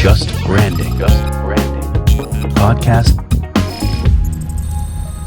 Just Branding. Podcast.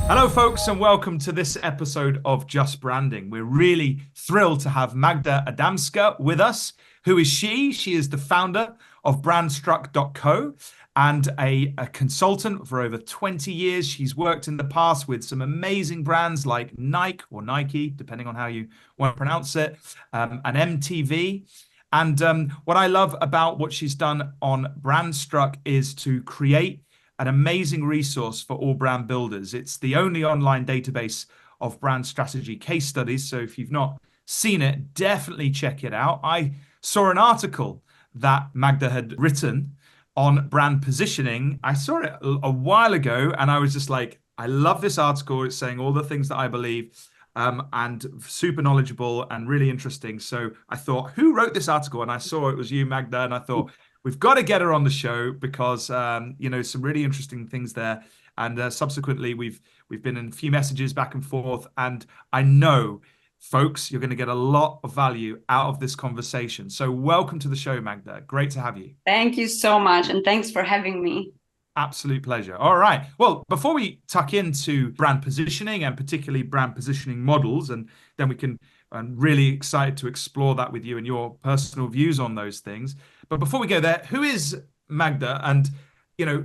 Hello, folks, and welcome to this episode of Just Branding. We're really thrilled to have Magda Adamska with us. Who is she? She is the founder of BrandStruck.co and a consultant for over 20 years. She's worked in the past with some amazing brands like Nike or Nike, depending on how you want to pronounce it, and MTV. And what I love about what she's done on BrandStruck is to create an amazing resource for all brand builders. It's the only online database of brand strategy case studies. So if you've not seen it, definitely check it out. I saw an article that Magda had written on brand positioning. I saw it a while ago and I was just like, I love this article. It's saying all the things that I believe. And super knowledgeable and really interesting. So I thought, who wrote this article? And I saw it was you, Magda, and I thought, we've got to get her on the show because, some really interesting things there. And subsequently, we've been in a few messages back and forth. And I know, folks, you're going to get a lot of value out of this conversation. So welcome to the show, Magda. Great to have you. Thank you so much. And thanks for having me. Absolute pleasure. All right. Well, before we tuck into brand positioning and particularly brand positioning models, and then I'm really excited to explore that with you and your personal views on those things. But before we go there, who is Magda? And,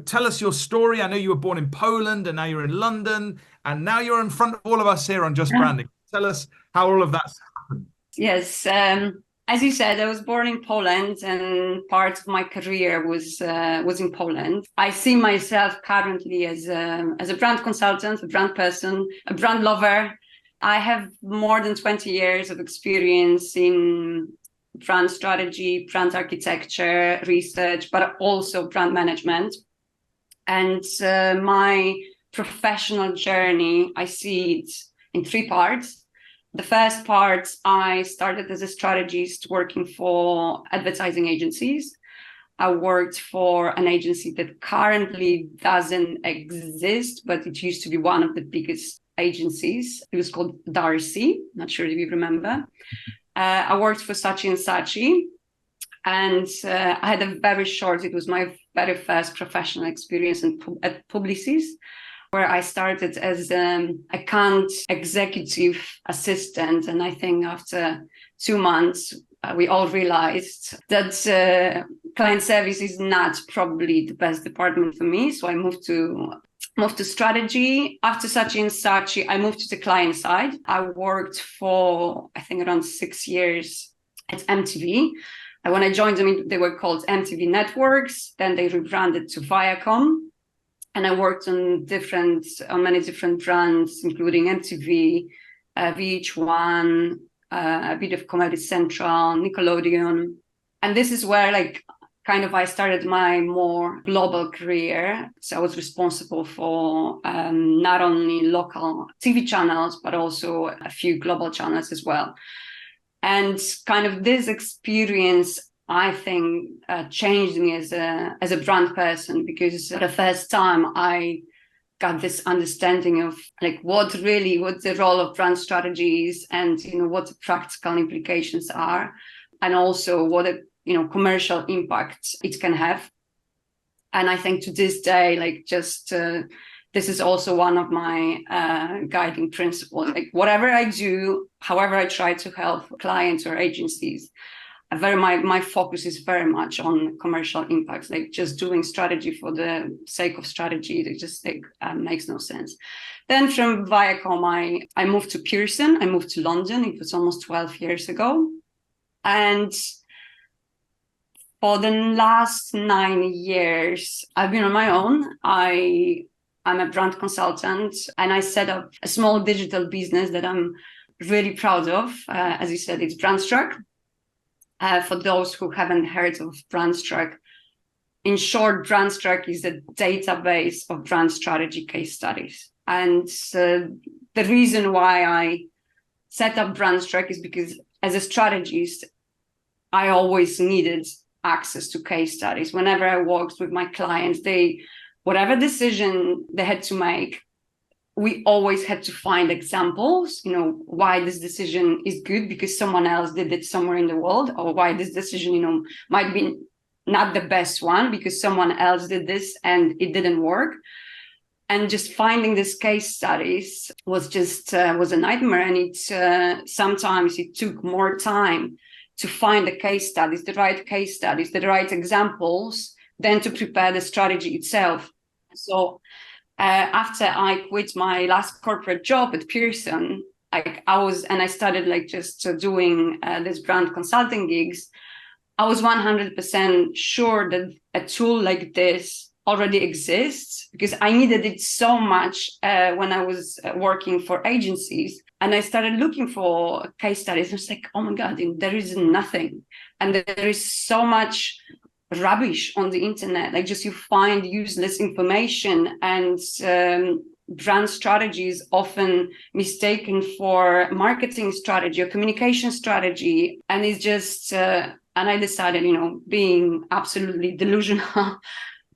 tell us your story. I know you were born in Poland and now you're in London and now you're in front of all of us here on Just Branding. Tell us how all of that's happened. Yes. As you said, I was born in Poland and part of my career was in Poland. I see myself currently as a brand consultant, a brand person, a brand lover. I have more than 20 years of experience in brand strategy, brand architecture, research, but also brand management. And my professional journey, I see it in three parts. The first part, I started as a strategist working for advertising agencies. I worked for an agency that currently doesn't exist, but it used to be one of the biggest agencies. It was called Darcy. Not sure if you remember. I worked for Saatchi & Saatchi, and I had it was my very first professional experience at Publicis, where I started as an account executive assistant. And I think after 2 months, we all realized that client service is not probably the best department for me. So I moved to strategy. After Saatchi & Saatchi, I moved to the client side. I worked for, I think, around 6 years at MTV. And when I joined them, they were called MTV Networks. Then they rebranded to Viacom. And I worked on many different brands, including MTV, VH1, a bit of Comedy Central, Nickelodeon. And this is where I started my more global career. So I was responsible for not only local TV channels, but also a few global channels as well. And this experience, I think, changed me as a brand person, because for the first time I got this understanding of what the role of brand strategy is, and what the practical implications are, and also what the commercial impact it can have. And I think to this day, this is also one of my guiding principles. Whatever I do, however I try to help clients or agencies, my focus is very much on commercial impacts. Just doing strategy for the sake of strategy, it just makes no sense. Then from Viacom, I moved to Pearson. I moved to London. It was almost 12 years ago. And for the last 9 years, I've been on my own. I'm a brand consultant, and I set up a small digital business that I'm really proud of. As you said, it's BrandStruck. For those who haven't heard of BrandStruck, in short, BrandStruck is a database of brand strategy case studies. And the reason why I set up BrandStruck is because as a strategist, I always needed access to case studies. Whenever I worked with my clients, whatever decision they had to make, we always had to find examples, why this decision is good because someone else did it somewhere in the world, or why this decision, might be not the best one because someone else did this and it didn't work. And just finding these case studies was just was a nightmare. And sometimes it took more time to find the case studies, the right case studies, the right examples, than to prepare the strategy itself. So after I quit my last corporate job at Pearson, I started like just doing this brand consulting gigs. I was 100% sure that a tool like this already exists because I needed it so much when I was working for agencies. And I started looking for case studies. I was like, oh my God, there is nothing. And there is so much rubbish on the internet. Like just you find useless information, and brand strategy is often mistaken for marketing strategy or communication strategy. And it's just, and I decided, being absolutely delusional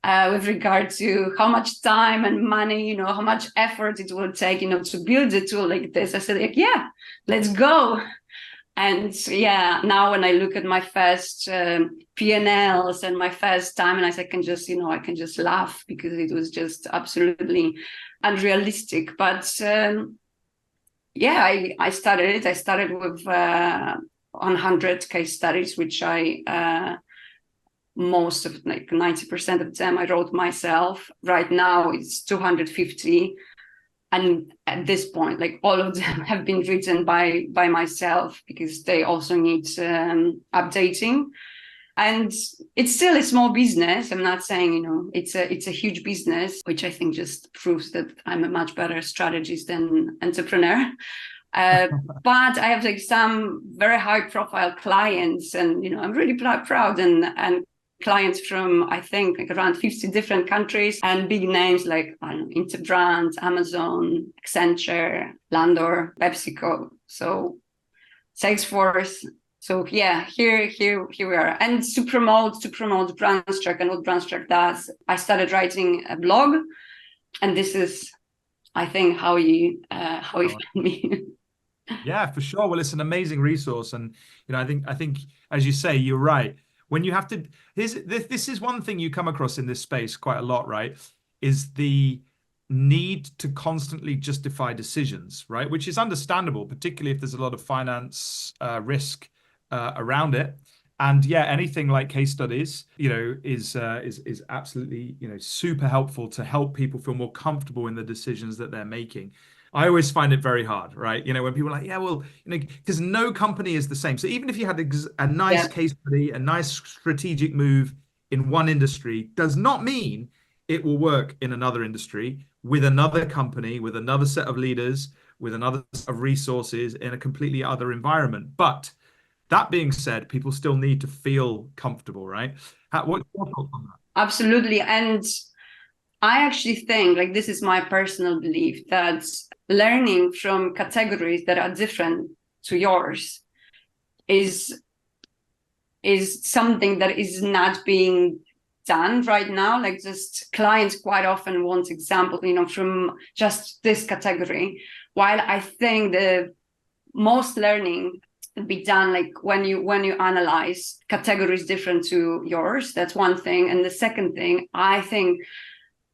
with regard to how much time and money, how much effort it will take, to build a tool like this. I said, like, yeah, let's go. And yeah, now when I look at my first P&Ls and my first timelines, I can just laugh because it was just absolutely unrealistic. But yeah, I started it. I started with 100 case studies, which most of like 90% of them I wrote myself. Right now it's 250. And at this point, like all of them have been written by myself because they also need updating. And it's still a small business. I'm not saying, it's a huge business, which I think just proves that I'm a much better strategist than entrepreneur. But I have like some very high profile clients, and, I'm really proud and clients from, I think, like around 50 different countries, and big names like Interbrand, Amazon, Accenture, Landor, PepsiCo, so Salesforce. So yeah, here we are. And to promote BrandStruck and what BrandStruck does, I started writing a blog, and this is, I think, how you found me. Yeah, for sure. Well, it's an amazing resource, and I think as you say, you're right. When you have to, this is one thing you come across in this space quite a lot, right? Is the need to constantly justify decisions, right? Which is understandable, particularly if there's a lot of finance risk around it. And yeah, anything like case studies, is absolutely, super helpful to help people feel more comfortable in the decisions that they're making. I always find it very hard, right? When people are like, yeah, well, because no company is the same. So even if you had a nice case study, a nice strategic move in one industry, does not mean it will work in another industry with another company, with another set of leaders, with another set of resources in a completely other environment. But that being said, people still need to feel comfortable, right? What's your thoughts on that? Absolutely. And I actually think, like, this is my personal belief, that learning from categories that are different to yours is something that is not being done right now. Like, just clients quite often want examples, from just this category. While I think the most learning be done like when you analyze categories different to yours. That's one thing. And the second thing, I think,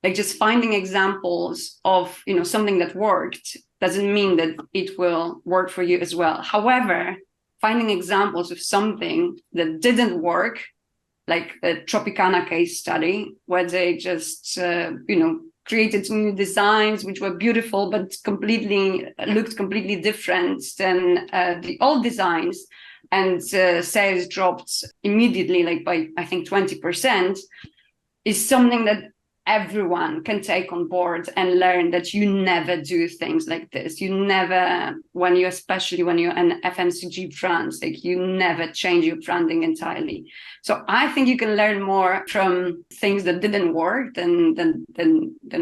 like, just finding examples of something that worked doesn't mean that it will work for you as well. However, finding examples of something that didn't work, like a Tropicana case study, where they just created new designs which were beautiful but looked completely different than the old designs, and sales dropped immediately, like by I think 20%, is something that everyone can take on board and learn, that you never do things like this. You never, especially when you're an FMCG brand, like, you never change your branding entirely. So I think you can learn more from things that didn't work than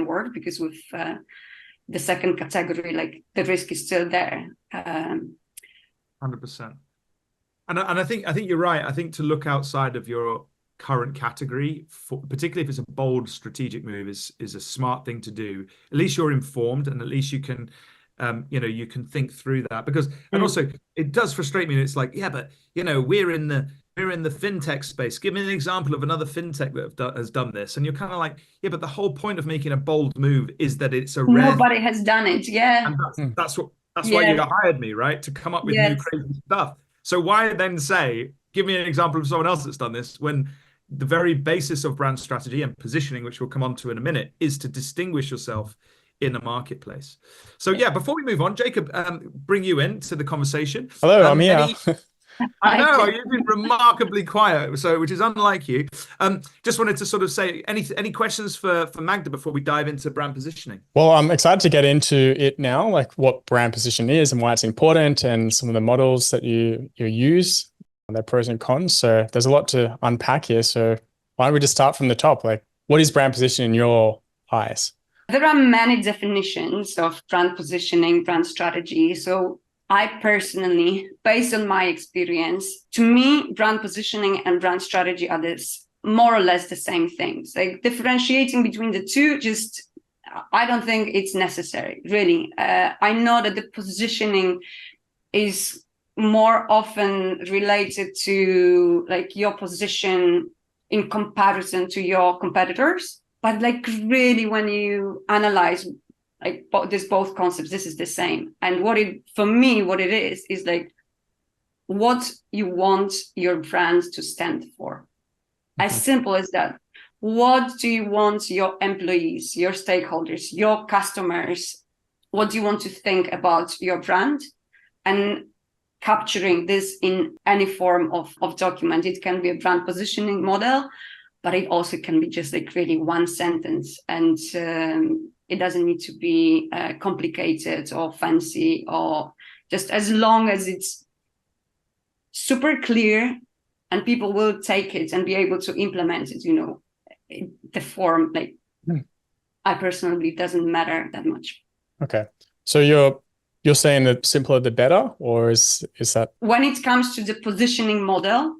work, because with the second category, like, the risk is still there. 100%. And I think you're right. I think to look outside of your current category, particularly if it's a bold strategic move, is a smart thing to do. At least you're informed, and at least you can you can think through that. Because, and also, it does frustrate me. It's like, yeah, but we're in the we're in the fintech space. Give me an example of another fintech that has done this. And you're kind of like, yeah, but the whole point of making a bold move is that it's a rare Nobody has done it. Yeah. and that's why you Yeah. hired me, right? To come up with new Yes. crazy stuff. So why then say, give me an example of someone else that's done this when the very basis of brand strategy and positioning, which we'll come on to in a minute, is to distinguish yourself in a marketplace. So yeah, before we move on, Jacob, bring you into the conversation. Hello, I'm here. I know you've been remarkably quiet, so which is unlike you. Just wanted to sort of say any questions for Magda before we dive into brand positioning. Well, I'm excited to get into it now, like what brand position is and why it's important, and some of the models that you use, their pros and cons. So there's a lot to unpack here. So why don't we just start from the top? Like, what is brand position in your eyes? There are many definitions of brand positioning, brand strategy. So I personally, based on my experience, to me, brand positioning and brand strategy are this more or less the same things. Like differentiating between the two, I don't think it's necessary, really. I know that the positioning is more often related to like your position in comparison to your competitors. But like really, when you analyze like both concepts, this is the same. And what it is like what you want your brand to stand for. As simple as that. What do you want your employees, your stakeholders, your customers, what do you want to think about your brand? And capturing this in any form of document. It can be a brand positioning model, but it also can be just like really one sentence. And it doesn't need to be complicated or fancy, or just as long as it's super clear and people will take it and be able to implement it, the form, like I personally believe doesn't matter that much. Okay. So you're saying the simpler the better, or is that? When it comes to the positioning model,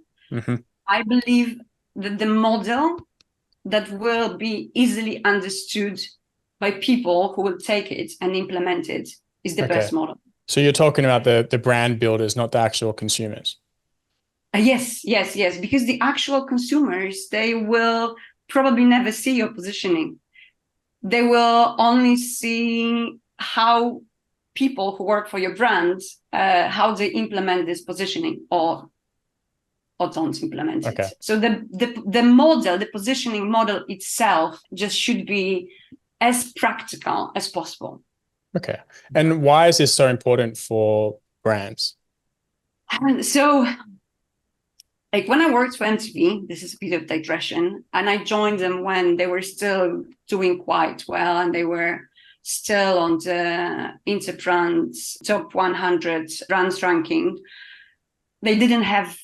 I believe that the model that will be easily understood by people who will take it and implement it is the best model. So you're talking about the brand builders, not the actual consumers. Yes, because the actual consumers, they will probably never see your positioning. They will only see how people who work for your brand, how they implement this positioning or don't implement it. So the model, the positioning model itself just should be as practical as possible. Okay. And why is this so important for brands? So like when I worked for MTV, this is a bit of digression, and I joined them when they were still doing quite well and they were still on the Interbrand's top 100 brands ranking. They didn't have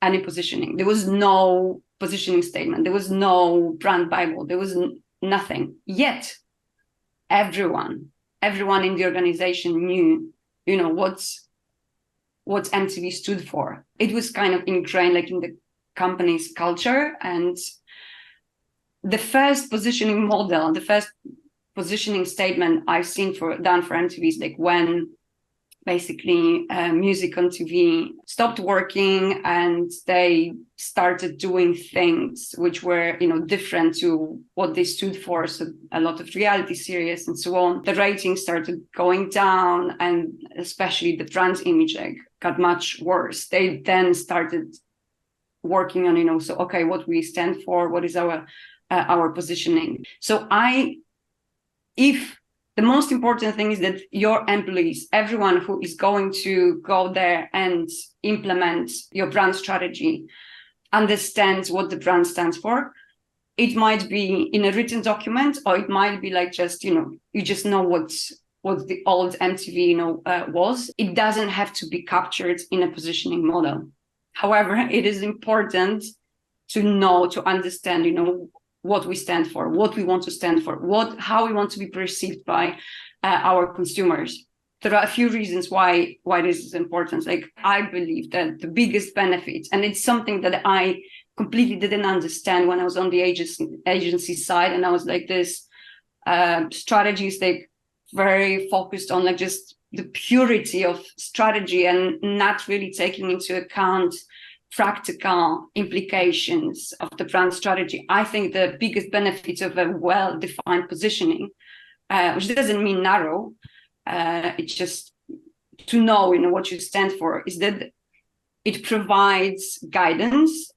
any positioning. There was no positioning statement. There was no brand Bible. There was nothing. Yet everyone in the organization knew, what MTV stood for. It was kind of ingrained like in the company's culture. And the first positioning model, the first positioning statement I've seen done for MTV is like when basically music on TV stopped working and they started doing things which were, different to what they stood for. So a lot of reality series and so on. The ratings started going down, and especially the brand image got much worse. They then started working on, what we stand for, what is our positioning. So if the most important thing is that your employees, everyone who is going to go there and implement your brand strategy, understands what the brand stands for. It might be in a written document, or it might be like just, you just know what the old MTV, was. It doesn't have to be captured in a positioning model. However, it is important to know, to understand, what we stand for, what we want to stand for, how we want to be perceived by our consumers. There are a few reasons why this is important. Like I believe that the biggest benefit, and it's something that I completely didn't understand when I was on the agency side, and I was like this strategies like very focused on like just the purity of strategy and not really taking into account practical implications of the brand strategy, I think the biggest benefit of a well-defined positioning, which doesn't mean narrow, it's just to know, what you stand for, is that it provides guidance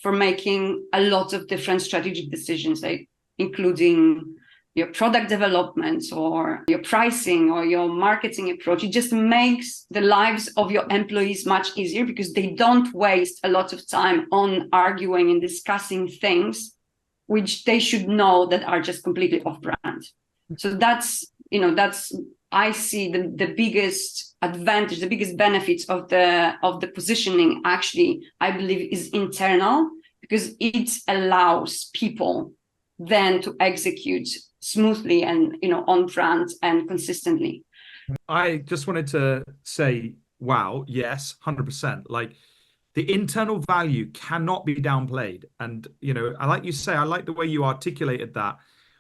for making a lot of different strategic decisions, like including your product development or your pricing or your marketing approach. It just makes the lives of your employees much easier because they don't waste a lot of time on arguing and discussing things which they should know that are just completely off brand. So that's I see the biggest advantage, the biggest benefits of the positioning, actually, I believe, is internal, because it allows people then to execute smoothly and on brand and consistently. I just wanted to say, wow, yes, 100%. Like, the internal value cannot be downplayed. And I like you say, I like the way you articulated that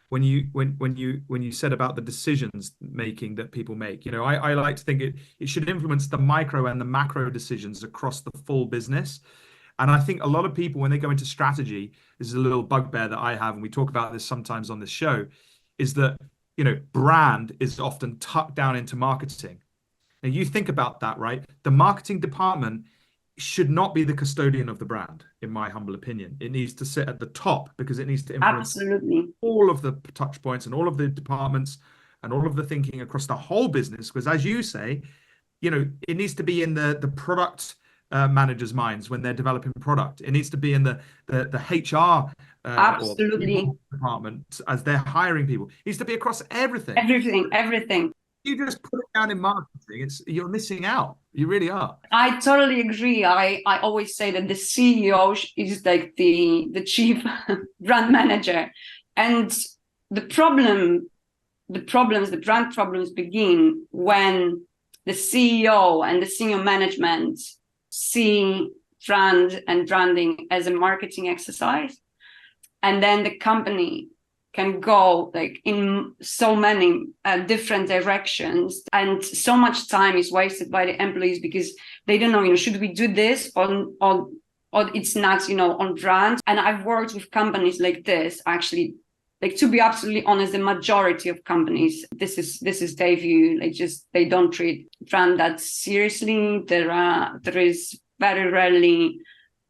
when you said about the decisions making that people make. I like to think it should influence the micro and the macro decisions across the full business. And I think a lot of people, when they go into strategy, this is a little bugbear that I have, and we talk about this sometimes on this show, is that brand is often tucked down into marketing. Now you think about that, right? The marketing department should not be the custodian of the brand, in my humble opinion. It needs to sit at the top because it needs to influence absolutely all of the touch points and all of the departments and all of the thinking across the whole business. Because as you say, it needs to be in the product managers' minds when they're developing product. It needs to be in the HR absolutely department as they're hiring people. It needs to be across everything. Everything. You just put it down in marketing, you're missing out. You really are. I totally agree. I always say that the CEO is like the chief brand manager, and the brand problems begin when the CEO and the senior management see brand and branding as a marketing exercise, and then the company can go like in so many different directions, and so much time is wasted by the employees because they don't know, should we do this or it's not, on brand. And I've worked with companies like this, actually, like, to be absolutely honest, the majority of companies, this is their view, like, just they don't treat brand that seriously. There is very rarely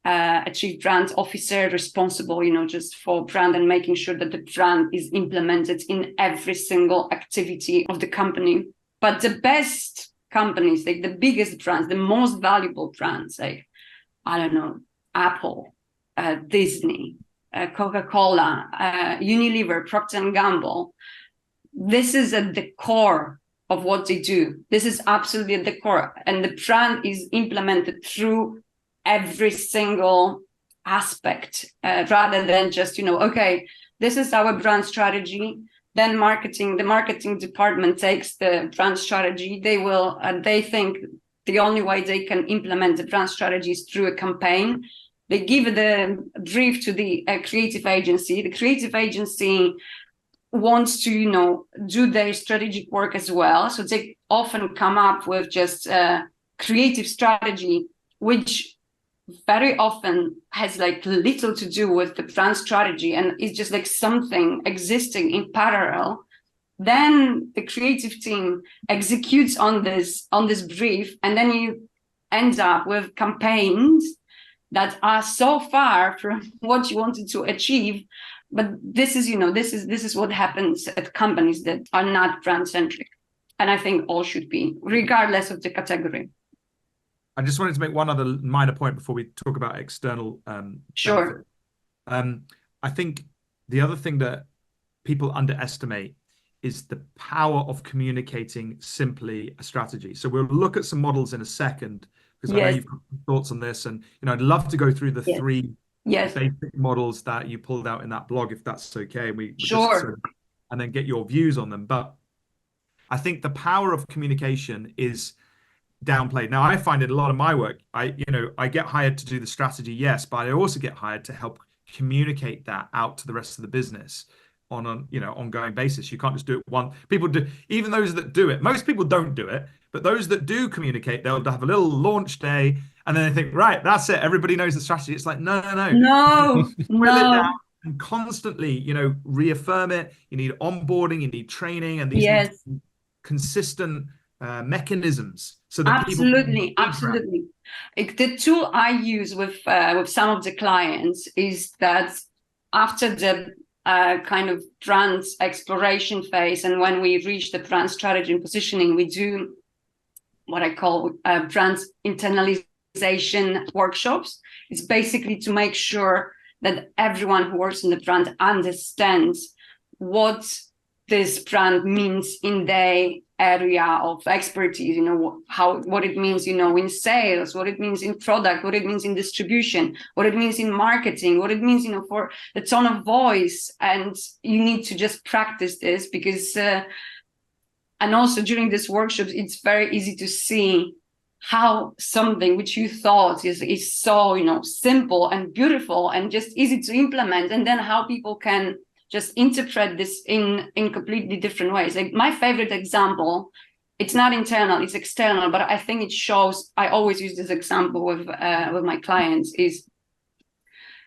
a chief brand officer responsible, just for brand and making sure that the brand is implemented in every single activity of the company. But the best companies, like the biggest brands, the most valuable brands, like, I don't know, Apple, Disney, Coca-Cola, Unilever, Procter & Gamble, this is at the core of what they do. This is absolutely at the core. And the brand is implemented through every single aspect, rather than just, okay, this is our brand strategy. Then the marketing department takes the brand strategy. They think the only way they can implement the brand strategy is through a campaign. They give the brief to the creative agency. The creative agency wants to, do their strategic work as well. So they often come up with just a creative strategy, which very often has like little to do with the brand strategy, and it's just like something existing in parallel. Then the creative team executes on this brief, and then you end up with campaigns that are so far from what you wanted to achieve. But this is what happens at companies that are not brand centric, and I think all should be, regardless of the category. I just wanted to make one other minor point before we talk about external. Sure. I think the other thing that people underestimate is the power of communicating simply a strategy. So we'll look at some models in a second, because I know you've got thoughts on this, and I'd love to go through the three basic models that you pulled out in that blog, if that's okay. And and then get your views on them. But I think the power of communication is downplayed. Now, I find in a lot of my work, I get hired to do the strategy, yes, but I also get hired to help communicate that out to the rest of the business. on an ongoing basis. You can't just do it one. People do, even those that do it. Most people don't do it, but those that do communicate, they'll have a little launch day, and then they think, right, that's it. Everybody knows the strategy. It's like, no. No, Drill it down no. and constantly, reaffirm it. You need onboarding, you need training, and these Yes. need to be consistent mechanisms so that Absolutely. The tool I use with some of the clients is that after the kind of brand exploration phase, and when we reach the brand strategy and positioning, we do what I call brand internalization workshops. It's basically to make sure that everyone who works in the brand understands what this brand means in their area of expertise, what it means, in sales, what it means in product, what it means in distribution, what it means in marketing, what it means, for the tone of voice. And you need to just practice this because, and also during these workshops, it's very easy to see how something which you thought is so, simple and beautiful and just easy to implement, and then how people can just interpret this in completely different ways. Like my favorite example, it's not internal, it's external, but I think it shows, I always use this example with my clients, is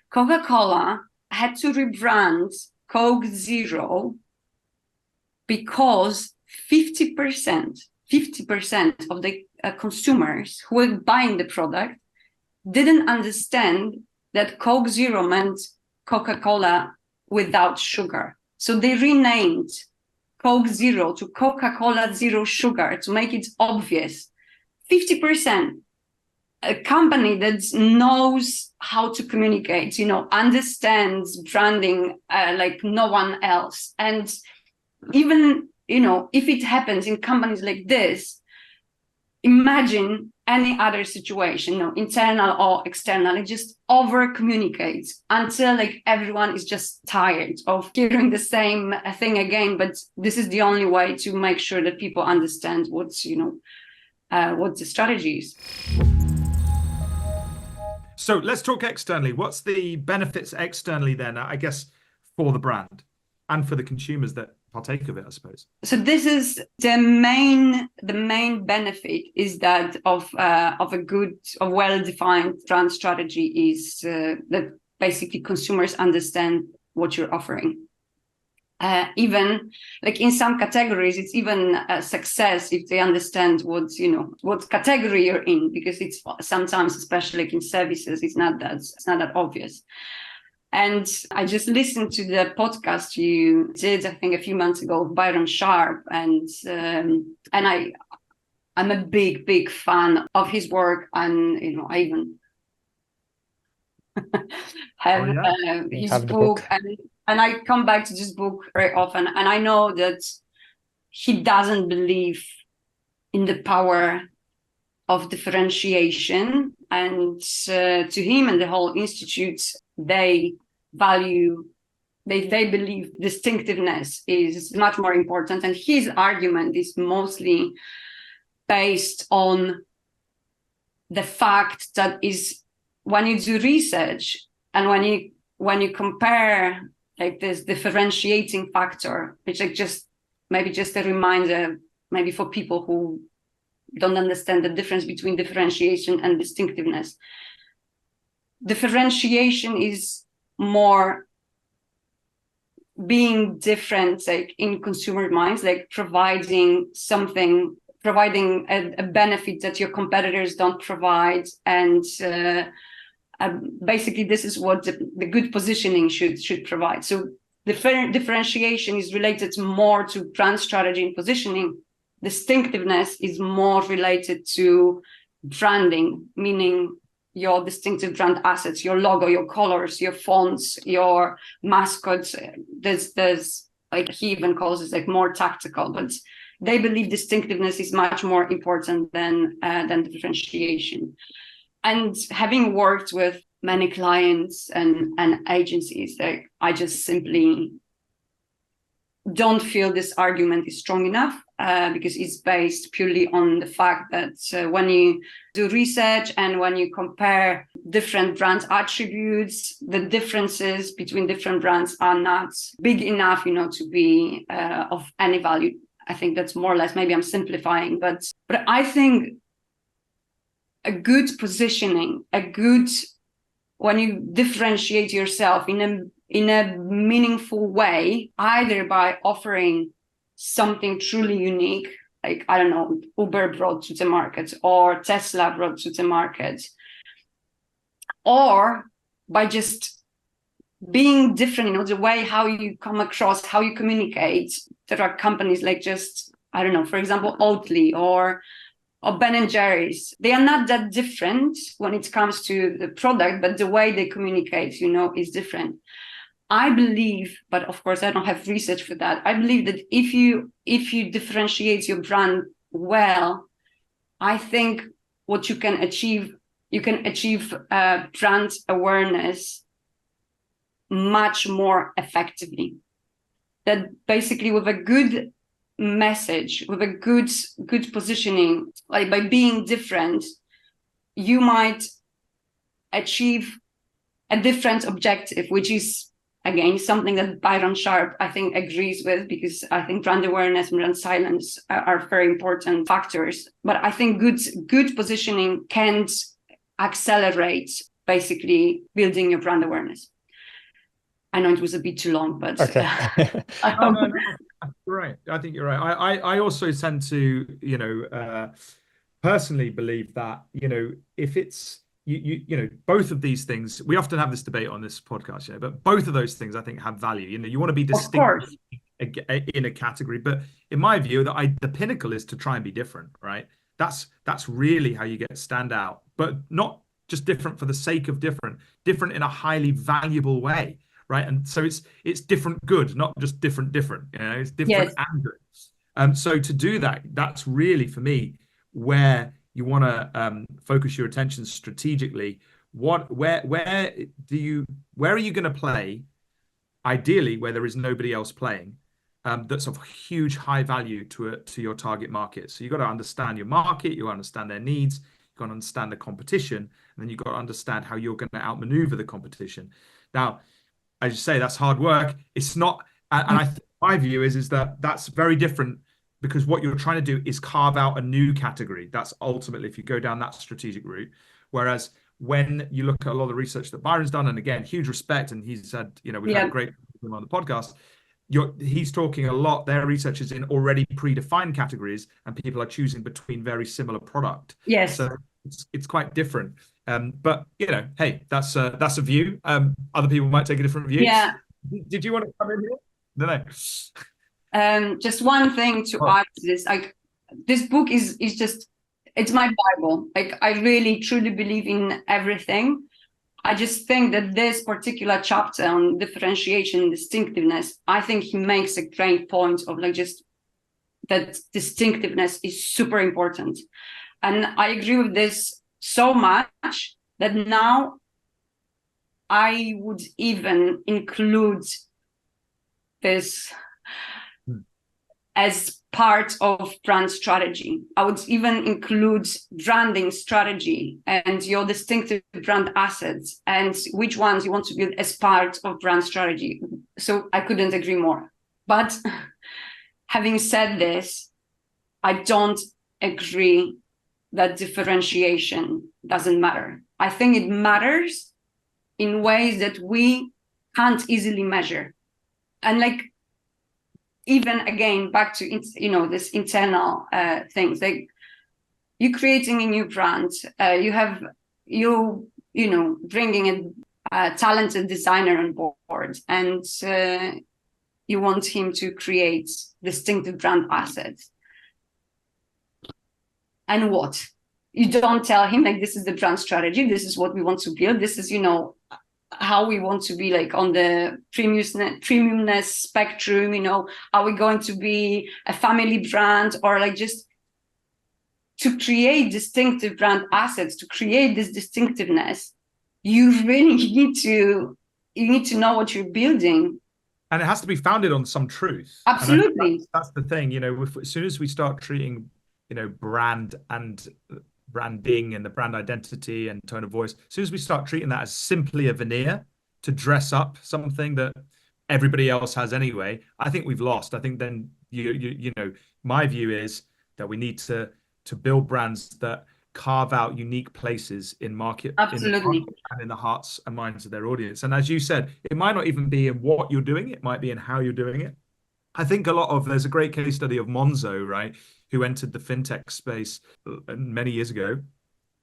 Coca-Cola had to rebrand Coke Zero because 50% of the consumers who were buying the product didn't understand that Coke Zero meant Coca-Cola without sugar. So they renamed Coke Zero to Coca-Cola Zero Sugar to make it obvious. 50%. A company that knows how to communicate, understands branding like no one else. And even, if it happens in companies like this, imagine any other situation, internal or external, it just over communicates until like everyone is just tired of hearing the same thing again. But this is the only way to make sure that people understand what the strategy is. So let's talk externally. What's the benefits externally then, I guess, for the brand and for the consumers that partake of it, I suppose? So this is the main benefit is that of a good, well-defined brand strategy is that basically consumers understand what you're offering. Even like in some categories, it's even a success if they understand what category you're in, because it's sometimes, especially like in services, it's not that obvious. And I just listened to the podcast you did, I think, a few months ago with Byron Sharp, and I'm a big fan of his work, and I even have his book, and I come back to this book very often, and I know that he doesn't believe in the power of differentiation, and to him and the whole institute, they believe distinctiveness is much more important. And his argument is mostly based on the fact that is when you do research and when you compare like this differentiating factor, which like just a reminder, maybe for people who don't understand the difference between differentiation and distinctiveness. Differentiation is more being different, like in consumer minds, like providing a benefit that your competitors don't provide. And basically this is what the good positioning should provide. So differentiation is related more to brand strategy and positioning. Distinctiveness is more related to branding, meaning your distinctive brand assets, your logo, your colors, your fonts, your mascots. There's like he even calls it like more tactical, but they believe distinctiveness is much more important than differentiation. And having worked with many clients and agencies, like I just simply don't feel this argument is strong enough. because it's based purely on the fact that when you do research and when you compare different brand attributes, the differences between different brands are not big enough, to be of any value. I think that's more or less, maybe I'm simplifying, but I think a good positioning, when you differentiate yourself in a meaningful way, either by offering something truly unique, like, I don't know, Uber brought to the market or Tesla brought to the market, or by just being different, the way how you come across, how you communicate. There are companies like just, I don't know, for example, Oatly or Ben and Jerry's. They are not that different when it comes to the product, but the way they communicate, is different. I believe, but of course I don't have research for that. I believe that if you differentiate your brand well, I think what you can achieve brand awareness much more effectively. That basically with a good message, with a good positioning, like by being different, you might achieve a different objective, which is, again, something that Byron Sharp, I think, agrees with, because I think brand awareness and brand silence are very important factors. But I think good positioning can accelerate basically building your brand awareness. I know it was a bit too long, but okay. No, right. I think you're right. I also tend to, personally believe that, if it's, both of these things, we often have this debate on this podcast, but both of those things I think have value. You want to be distinct in a category, but in my view, the pinnacle is to try and be different, right? That's really how you get stand out, but not just different for the sake of different in a highly valuable way, right? And so it's different good, not just different. It's different and good. So to do that, that's really, for me, where you want to focus your attention strategically. Where are you going to play? Ideally, where there is nobody else playing, that's of huge high value to your target market. So you've got to understand your market, you understand their needs, you've got to understand the competition, and then you've got to understand how you're going to outmaneuver the competition. Now, as you say, that's hard work. It's not, and my view is that that's very different, because what you're trying to do is carve out a new category. That's ultimately, if you go down that strategic route. Whereas when you look at a lot of the research that Byron's done, and again, huge respect, and he's had, we've had a great him on the podcast. He's talking a lot. Their research is in already predefined categories, and people are choosing between very similar product. Yes. So it's quite different. But hey, that's a view. Other people might take a different view. Yeah. Did you want to come in here? No. Just one thing to add to this. Like, this book is just, it's my Bible. Like, I really truly believe in everything. I just think that this particular chapter on differentiation, distinctiveness, I think he makes a great point of, like, just that distinctiveness is super important. And I agree with this so much that now I would even include this as part of brand strategy. I would even include branding strategy and your distinctive brand assets and which ones you want to build as part of brand strategy. So I couldn't agree more. But having said this, I don't agree that differentiation doesn't matter. I think it matters in ways that we can't easily measure. And like, even again, back to, this internal things, like you're creating a new brand, you bringing a talented designer on board, and you want him to create distinctive brand assets. And what? You don't tell him, like, this is the brand strategy, this is what we want to build, this is, how we want to be, like, on the premiumness spectrum, are we going to be a family brand, or like just to create distinctive brand assets, to create this distinctiveness, you really need to know what you're building. And it has to be founded on some truth. Absolutely. That's the thing, as soon as we start treating, brand and branding and the brand identity and tone of voice, as soon as we start treating that as simply a veneer to dress up something that everybody else has anyway, I think we've lost. I think then, my view is that we need to build brands that carve out unique places in market, Absolutely, and in the hearts and minds of their audience. And as you said, it might not even be in what you're doing, it might be in how you're doing it. I think there's a great case study of Monzo, right, who entered the fintech space many years ago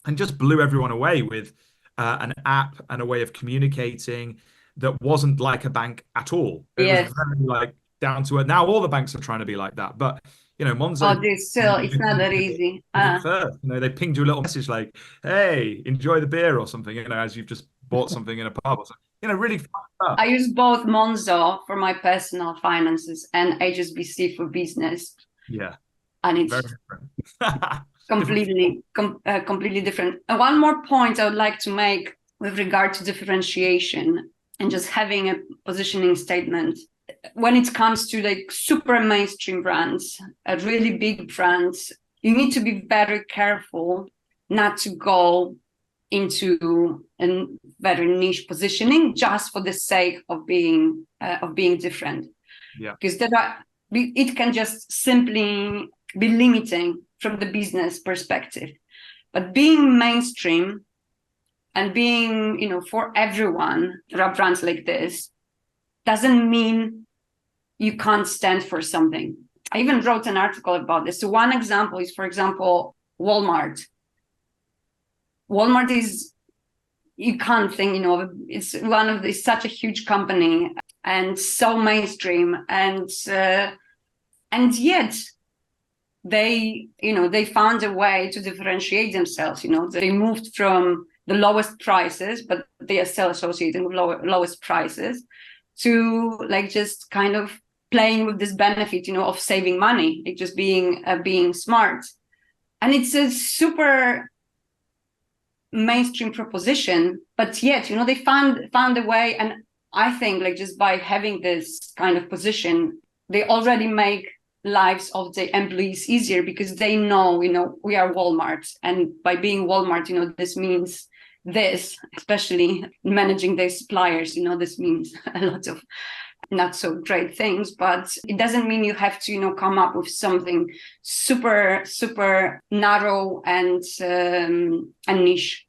and just blew everyone away with an app and a way of communicating that wasn't like a bank at all. It was very like down to it. Now all the banks are trying to be like that, but Monzo. it's not that easy. First, they pinged you a little message like, "Hey, enjoy the beer" or something. As you've just bought something in a pub or something. Really fun stuff. I use both Monzo for my personal finances and HSBC for business. Yeah, and it's very different. completely different. And one more point I would like to make with regard to differentiation and just having a positioning statement. When it comes to like super mainstream brands, really big brands, you need to be very careful not to go into a very niche positioning just for the sake of being different. Yeah, because it can just simply be limiting from the business perspective. But being mainstream and being, for everyone, there are brands like this, doesn't mean you can't stand for something. I even wrote an article about this. So one example is, for example, Walmart. Walmart is, you can't think, it's such a huge company and so mainstream, and yet they found a way to differentiate themselves. They moved from the lowest prices, but they are still associated with lowest prices, to like just kind of playing with this benefit, of saving money, like just being smart. And it's a super mainstream proposition, but yet, they found a way. And I think like just by having this kind of position, they already make lives of the employees easier, because they know, we are Walmart. And by being Walmart, this means this, especially managing their suppliers, this means a lot of not so great things, but it doesn't mean you have to, come up with something super, super narrow and niche.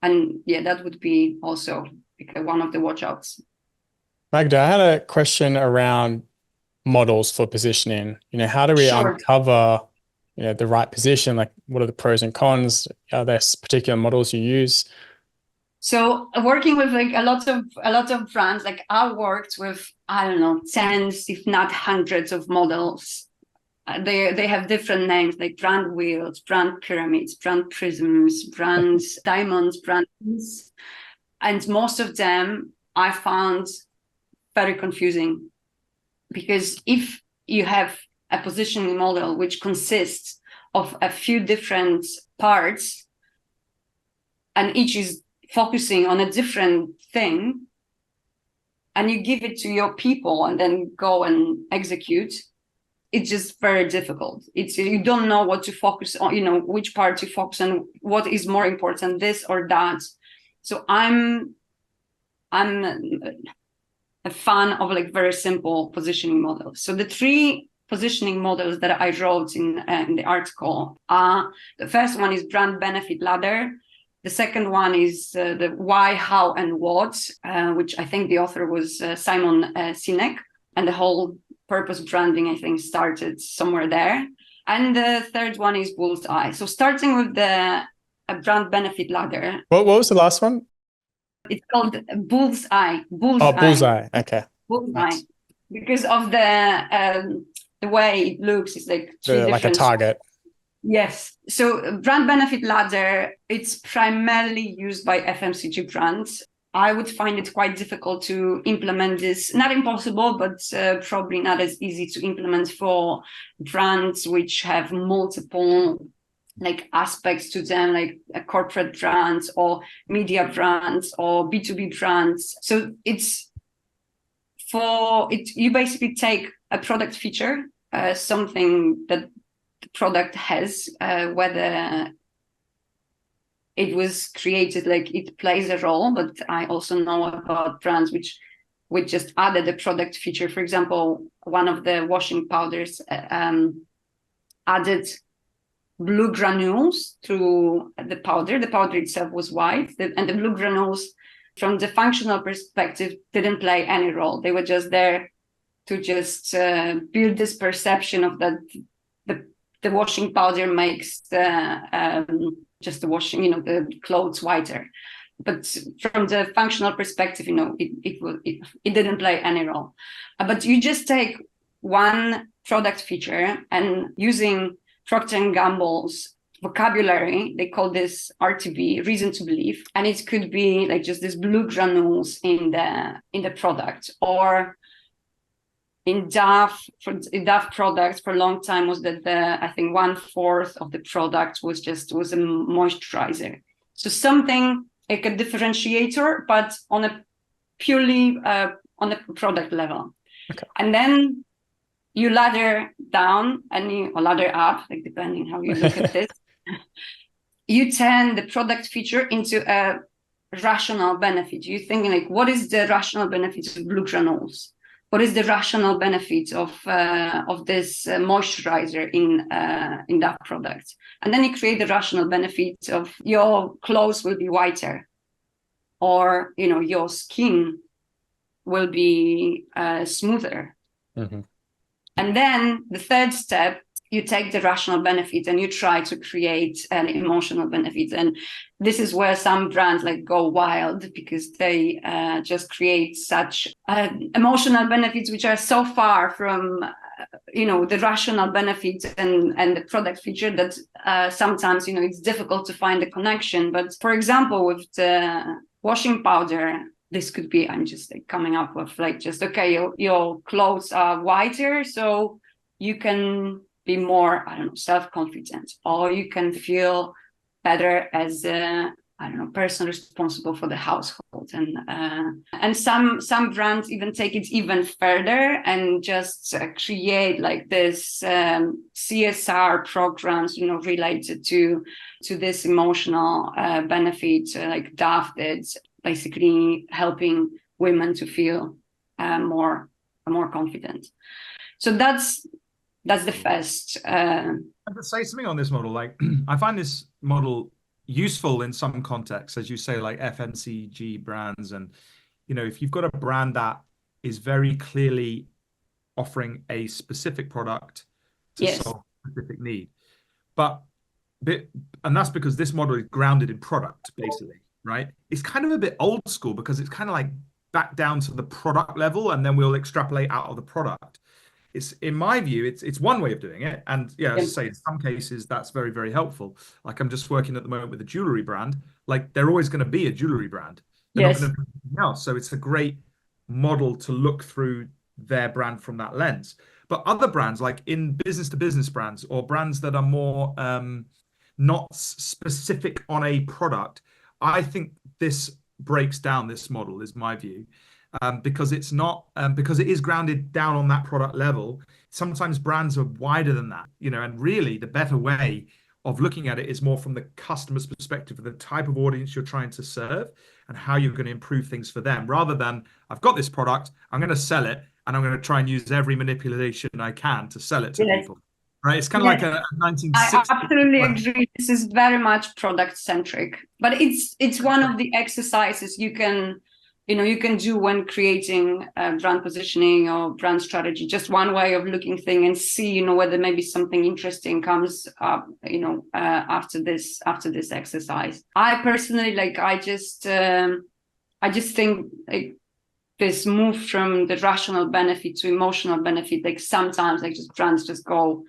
And yeah, that would be also one of the watch outs. Magda, I had a question around models for positioning. How do we uncover, the right position? Like, what are the pros and cons? Are there particular models you use? So working with like a lot of brands, like I worked with, I don't know, tens, if not hundreds of models. They have different names, like brand wheels, brand pyramids, brand prisms, brand diamonds, brands. And most of them I found very confusing, because if you have a positioning model which consists of a few different parts and each is focusing on a different thing, and you give it to your people and then go and execute, it's just very difficult. You don't know what to focus on, which part to focus on, what is more important, this or that. So I'm a fan of like very simple positioning models. So the 3 positioning models that I wrote in the article are, the first one is brand benefit ladder. The second one is the why, how, and what, which I think the author was Simon Synic, and the whole purpose branding, I think, started somewhere there. And the third one is bullseye. So starting with the brand benefit ladder. What was the last one? It's called bullseye. Oh, bullseye. Okay. Bullseye. Nice. Because of the way it looks, it's like 3 different, like a target. Yes. So brand benefit ladder, it's primarily used by FMCG brands. I would find it quite difficult to implement this. Not impossible, but probably not as easy to implement for brands which have multiple like aspects to them, like corporate brands or media brands or B2B brands. So it's for it, you basically take a product feature, something that the product has, whether it was created, like it plays a role, but I also know about brands which just added a product feature. For example, one of the washing powders added blue granules to the powder. The powder itself was white, and the blue granules, from the functional perspective, didn't play any role. They were just there to just build this perception of that the washing powder makes just the washing, the clothes whiter. But from the functional perspective, it didn't play any role. But you just take one product feature, and using Procter & Gamble's vocabulary, they call this RTB, reason to believe, and it could be like just this blue granules in the product. Or in Dove products for a long time was that I think 1/4 of the product was a moisturizer. So something like a differentiator, but on a purely on a product level. Okay. And then you ladder down or ladder up, like depending how you look at this. You turn the product feature into a rational benefit. You're thinking like, what is the rational benefit of blue granules? What is the rational benefit of this moisturizer in that product? And then you create the rational benefit of your clothes will be whiter, or your skin will be smoother. Mm-hmm. And then the third step, you take the rational benefit and you try to create an emotional benefit. And this is where some brands like go wild, because they just create such emotional benefits which are so far from the rational benefits and the product feature that sometimes it's difficult to find the connection. But for example, with the washing powder, this could be, I'm just like coming up with like just, okay, your clothes are whiter, so you can be more, self-confident, or you can feel better as a, person responsible for the household. And some brands even take it even further and just create like this CSR programs, related to this emotional benefit, like Dove did, basically helping women to feel more confident. So that's the first. I have to say something on this model. Like, I find this model useful in some contexts, as you say, like FMCG brands. And, if you've got a brand that is very clearly offering a specific product to solve a specific need. And that's because this model is grounded in product, basically, right? It's kind of a bit old school, because it's kind of like back down to the product level, and then we'll extrapolate out of the product. It's, in my view, it's one way of doing it. And as I say, in some cases, that's very, very helpful. Like, I'm just working at the moment with a jewelry brand. Like, they're always going to be a jewelry brand. They're not going to be anything else. So it's a great model to look through their brand from that lens. But other brands, like in business to business brands, or brands that are more not specific on a product, I think this breaks down this model, is my view. Because it's not, because it is grounded down on that product level. Sometimes brands are wider than that, and really the better way of looking at it is more from the customer's perspective, of the type of audience you're trying to serve and how you're going to improve things for them, rather than, I've got this product, I'm going to sell it, and I'm going to try and use every manipulation I can to sell it to people. Right? It's kind of like a 1960s. I absolutely agree. This is very much product centric, but it's one of the exercises you can do when creating brand positioning or brand strategy. Just one way of looking thing and see, whether maybe something interesting comes up, after this exercise. I personally, I just think like this move from the rational benefit to emotional benefit, like sometimes just brands just go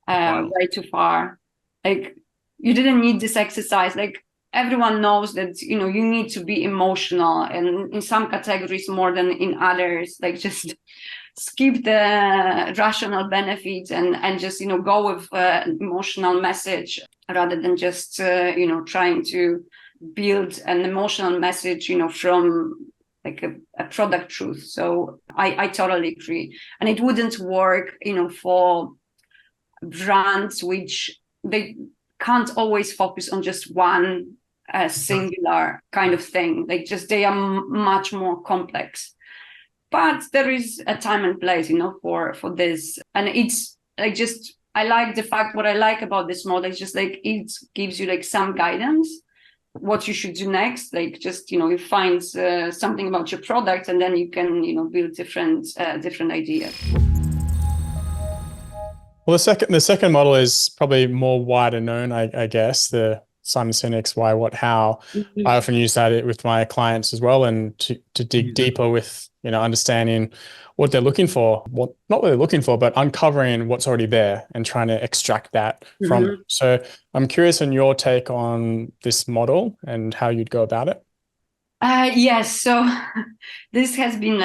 way too far. Like, you didn't need this exercise. Like, everyone knows that you need to be emotional, and in some categories more than in others. Like, just skip the rational benefit and just go with an emotional message, rather than just trying to build an emotional message from like a product truth. So I totally agree. And it wouldn't work, for brands which they can't always focus on just one singular kind of thing. They are much more complex. But there is a time and place, for this. And it's I like the fact, what I like about this model is just it gives you some guidance, what you should do next. You find something about your product, and then you can, build different ideas. Well, the second model is probably more wider known, I guess, the Simon Sinek's Why, What, How. Mm-hmm. I often use that with my clients as well, and to dig deeper with, understanding what they're looking for, not what they're looking for, but uncovering what's already there and trying to extract that from it. So I'm curious on your take on this model and how you'd go about it. Yes. So this has been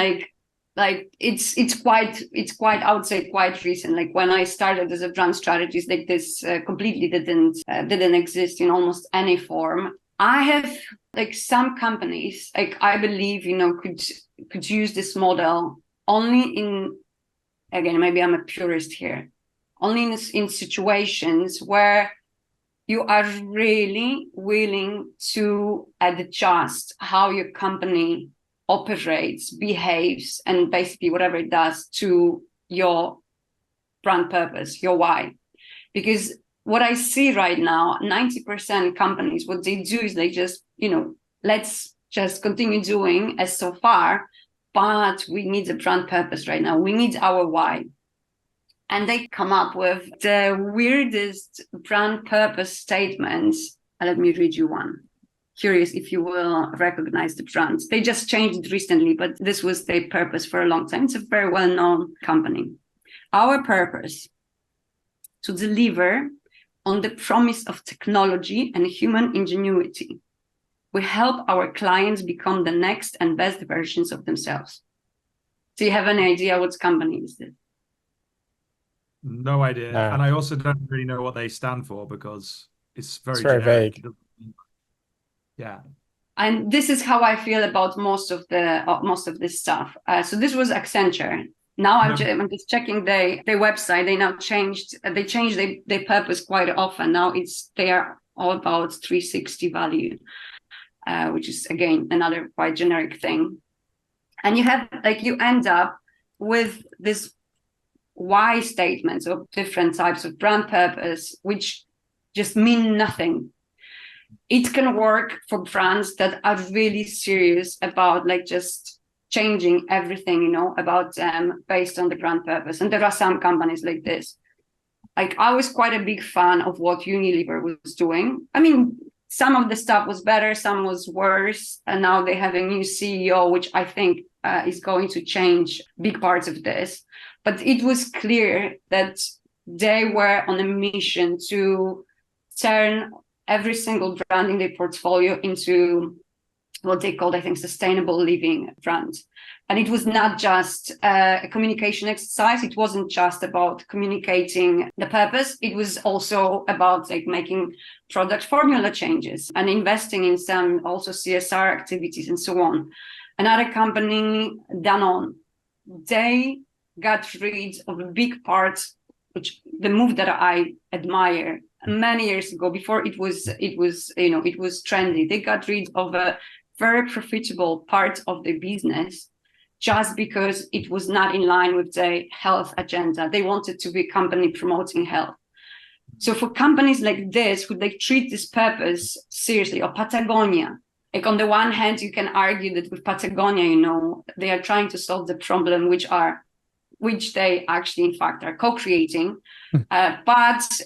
it's quite, I would say, quite recent. When I started as a brand strategist, this completely didn't exist in almost any form. I have some companies, I believe, could use this model only in, again, maybe I'm a purist here, only in situations where you are really willing to adjust how your company operates, behaves, and basically whatever it does to your brand purpose, your why. Because what I see right now, 90% companies, what they do is they just, let's just continue doing as so far, but we need a brand purpose right now. We need our why. And they come up with the weirdest brand purpose statements. Let me read you one. Curious if you will recognize the brand. They just changed it recently, but this was their purpose for a long time. It's a very well-known company. Our purpose: to deliver on the promise of technology and human ingenuity. We help our clients become the next and best versions of themselves. Do you have any idea what company is this? No idea. No. And I also don't really know what they stand for, because it's very vague. Yeah. And this is how I feel about most of this stuff. So this was Accenture. Now I'm just checking their website. They now changed their purpose quite often. Now they are all about 360 value, which is, again, another quite generic thing. And you end up with this why statements of different types of brand purpose, which just mean nothing. It can work for brands that are really serious about just changing everything, about based on the brand purpose. And there are some companies like this. I was quite a big fan of what Unilever was doing. I mean, some of the stuff was better, some was worse. And now they have a new CEO, which I think is going to change big parts of this. But it was clear that they were on a mission to turn every single brand in their portfolio into what they called, I think, sustainable living brand. And it was not just a communication exercise. It wasn't just about communicating the purpose. It was also about making product formula changes and investing in some also CSR activities and so on. Another company, Danone, they got rid of a big part, which the move that I admire, many years ago, before it was trendy. They got rid of a very profitable part of the business just because it was not in line with the health agenda. They wanted to be a company promoting health. So for companies like this, who they treat this purpose seriously, or Patagonia, on the one hand, you can argue that with Patagonia, they are trying to solve the problem, which they actually, in fact, are co-creating. But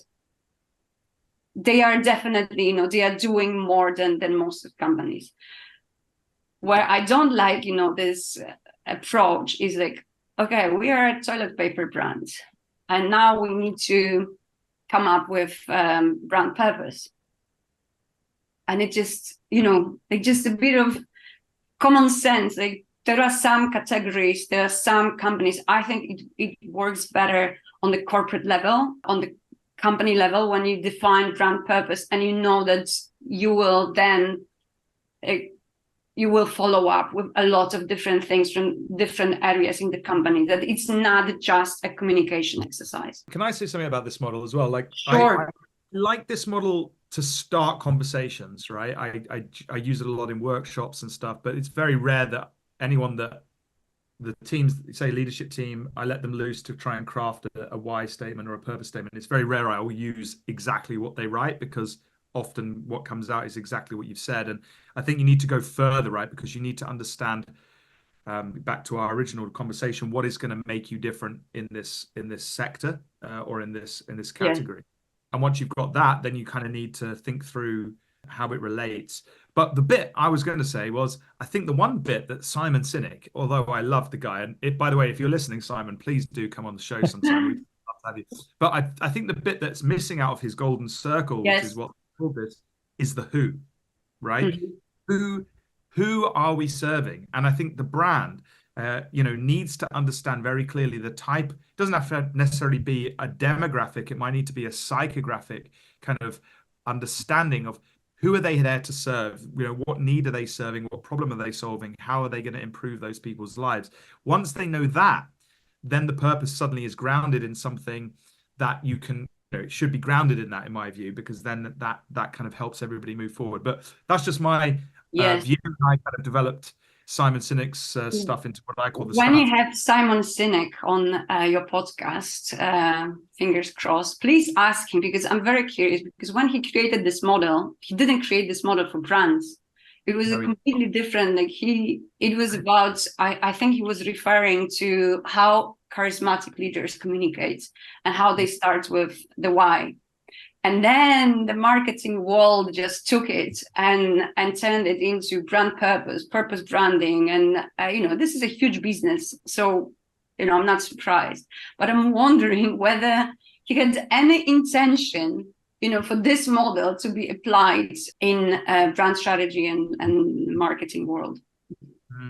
they are definitely, they are doing more than most of companies. Where I don't like, this approach is okay, we are a toilet paper brand, and now we need to come up with brand purpose. And it just, just a bit of common sense. There are some categories, there are some companies. I think it works better on the corporate level, on the company level, when you define brand purpose and you know that you will then you will follow up with a lot of different things from different areas in the company, that it's not just a communication exercise. Can I say something about this model as well? Like, sure. I like this model to start conversations, right? I use it a lot in workshops and stuff, but it's very rare that anyone that the teams, say leadership team, I let them loose to try and craft a why statement or a purpose statement. It's very rare I will use exactly what they write, because often what comes out is exactly what you've said. And I think you need to go further, right? Because you need to understand, back to our original conversation, what is going to make you different in this sector, or in this category. Yeah. And once you've got that, then you kind of need to think through how it relates. But the bit I was going to say was, I think the one bit that Simon Synic, although I love the guy, and by the way, if you're listening, Simon, please do come on the show sometime. We'd love to have you. But I think the bit that's missing out of his golden circle, which is what this is, the who, right? Mm-hmm. Who are we serving? And I think the brand, needs to understand very clearly the type. It doesn't have to necessarily be a demographic. It might need to be a psychographic kind of understanding of who are they there to serve? What need are they serving? What problem are they solving? How are they going to improve those people's lives? Once they know that, then the purpose suddenly is grounded in something that you can, it should be grounded in that, in my view, because then that kind of helps everybody move forward. But that's just my view. I kind of developed Simon Synec's stuff into what I call the When you have Simon Synic on your podcast, fingers crossed, please ask him, because I'm very curious, because when he created this model, he didn't create this model for brands. It was a completely different, it was about, I think he was referring to how charismatic leaders communicate and how they start with the why. And then the marketing world just took it and turned it into brand purpose branding. And, this is a huge business. So, I'm not surprised. But I'm wondering whether he had any intention, for this model to be applied in brand strategy and marketing world.